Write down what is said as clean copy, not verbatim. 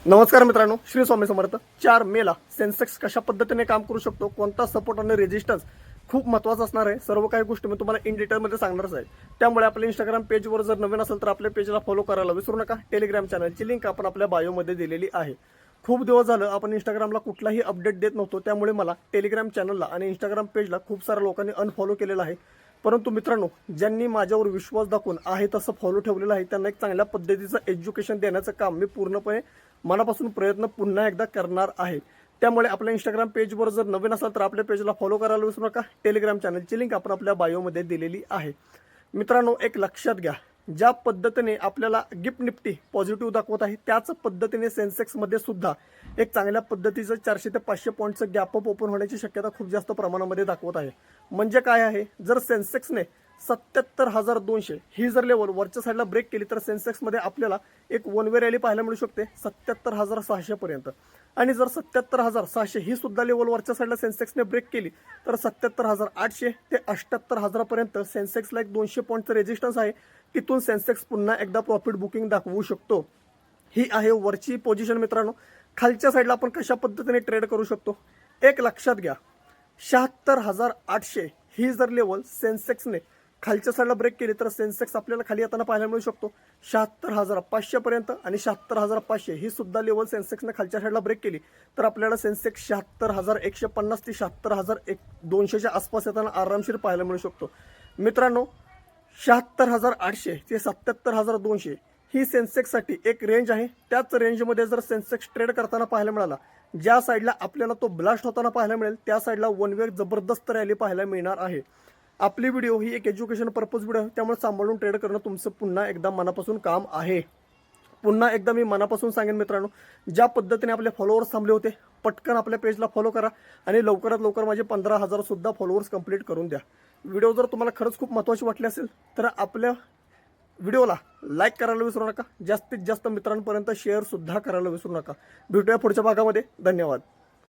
नमस्कार मित्रांनो, श्री स्वामी समर्थ। 4 मेला सेन्सेक्स कशा पद्धतीने काम करू शकतो, कोणता सपोर्ट आणि रेजिस्टन्स खूप महत्त्वाचा असणार आहे, सर्व काही गोष्टी मी तुम्हाला इन डिटेलमध्ये सांगणारच आहे। त्यामुळे आपल्या इंस्टाग्राम पेजवर जर नवीन असेल तर आपल्या पेजला फॉलो करायला विसरू नका। टेलिग्राम चॅनलची लिंक आपण आपल्या बायोमध्ये दिलेली आहे। खूप दिवस झालं आपण इंस्टाग्रामला कुठलाही अपडेट देत नव्हतो, त्यामुळे मला टेलिग्राम चॅनलला आणि इंस्टाग्राम पेजला खूप साऱ्या लोकांनी अनफॉलो केलेलं आहे। परंतु मित्रांनो, ज्यांनी माझ्यावर विश्वास दाखवून आहे तसं फॉलो ठेवलेलं आहे त्यांना एक चांगल्या पद्धतीचं एज्युकेशन देण्याचं काम मी पूर्णपणे मनापासून प्रयत्न पुन्हा एकदा करणार आहे। त्यामुळे आपल्या इंस्टाग्राम पेजवर जर नवीन असाल तर आपल्या पेजला फॉलो करायला विसरू नका। टेलिग्राम चॅनलची लिंक आपण आपल्या बायोमध्ये दिलेली आहे। मित्रांनो, एक लक्षात घ्या, ज्या पद्धतीने आपल्याला गिफ्ट निफ्टी पॉझिटिव्ह दाखवत आहे त्याच पद्धतीने सेन्सेक्समध्ये सुद्धा एक चांगल्या पद्धतीचं 400 ते 500 पॉईंटचं गॅप अप ओपन होण्याची शक्यता खूप जास्त प्रमाणामध्ये दाखवत आहे। म्हणजे काय आहे, जर सेन्सेक्सने 77,200 ही जर लेवल वरच्या साईडला ब्रेक केली तर सेन्सेक्समध्ये आपल्याला एक वन वे रॅली पाहायला मिळू शकते 77,600 पर्यंत। आणि जर 77,600 ही सुद्धा लेवल वरच्या साईडला सेन्सेक्सने ब्रेक केली तर 77,800 ते 78,000 पर्यंत सेन्सेक्सला एक 200 पॉईंटचं रेजिस्टन्स आहे। तिथून सेन्सेक्स पुन्हा एकदा प्रॉफिट बुकिंग दाखवू शकतो। ही आहे वरची पोझिशन। मित्रांनो, खालच्या साईडला आपण कशा पद्धतीने ट्रेड करू शकतो एक लक्षात घ्या, 76,800 ही जर लेवल सेन्सेक्सने खालच्या साईडला ब्रेक केली तर सेन्सेक्स आपल्याला खाली येताना पाहायला मिळू शकतो 76,500 पर्यंत। आणि 76,500 ही सुद्धा लेवल सेन्सेक्सने खालच्या साईडला ब्रेक केली तर आपल्याला सेन्सेक्स 76,150 ते 76,200च्या आसपास येताना आरामशीर पाहायला मिळू शकतो। मित्रांनो, 76,800 ते 77,200 ही सेन्सेक्ससाठी एक रेंज आहे। त्याच रेंजमध्ये जर सेन्सेक्स ट्रेड करताना पाहायला मिळाला, ज्या साईडला आपल्याला तो ब्लास्ट होताना पाहायला मिळेल त्या साईडला वन वे जबरदस्त रॅली पाहायला मिळणार आहे। आपली व्हिडिओ ही एक एज्युकेशन पर्पज व्हिडिओ आहे, त्यामुळे सांभाळून ट्रेड करणं तुमचं पुन्हा एकदा मनापासून काम आहे। पुन्हा एकदा मी मनापासून सांगेन मित्रांनो, ज्या पद्धतीने आपले फॉलोअर्स थांबले होते पटकन आपल्या पेजला फॉलो करा आणि लवकरात लवकर माझे 15,000 सुद्धा फॉलोअर्स कंप्लीट करून द्या। व्हिडिओ जर तुम्हाला खरंच खूप महत्त्वाची वाटली असेल तर आपल्या व्हिडिओला लाईक करायला विसरू नका, जास्तीत जास्त मित्रांपर्यंत शेअर सुद्धा करायला विसरू नका। भेटूया पुढच्या भागामध्ये। धन्यवाद।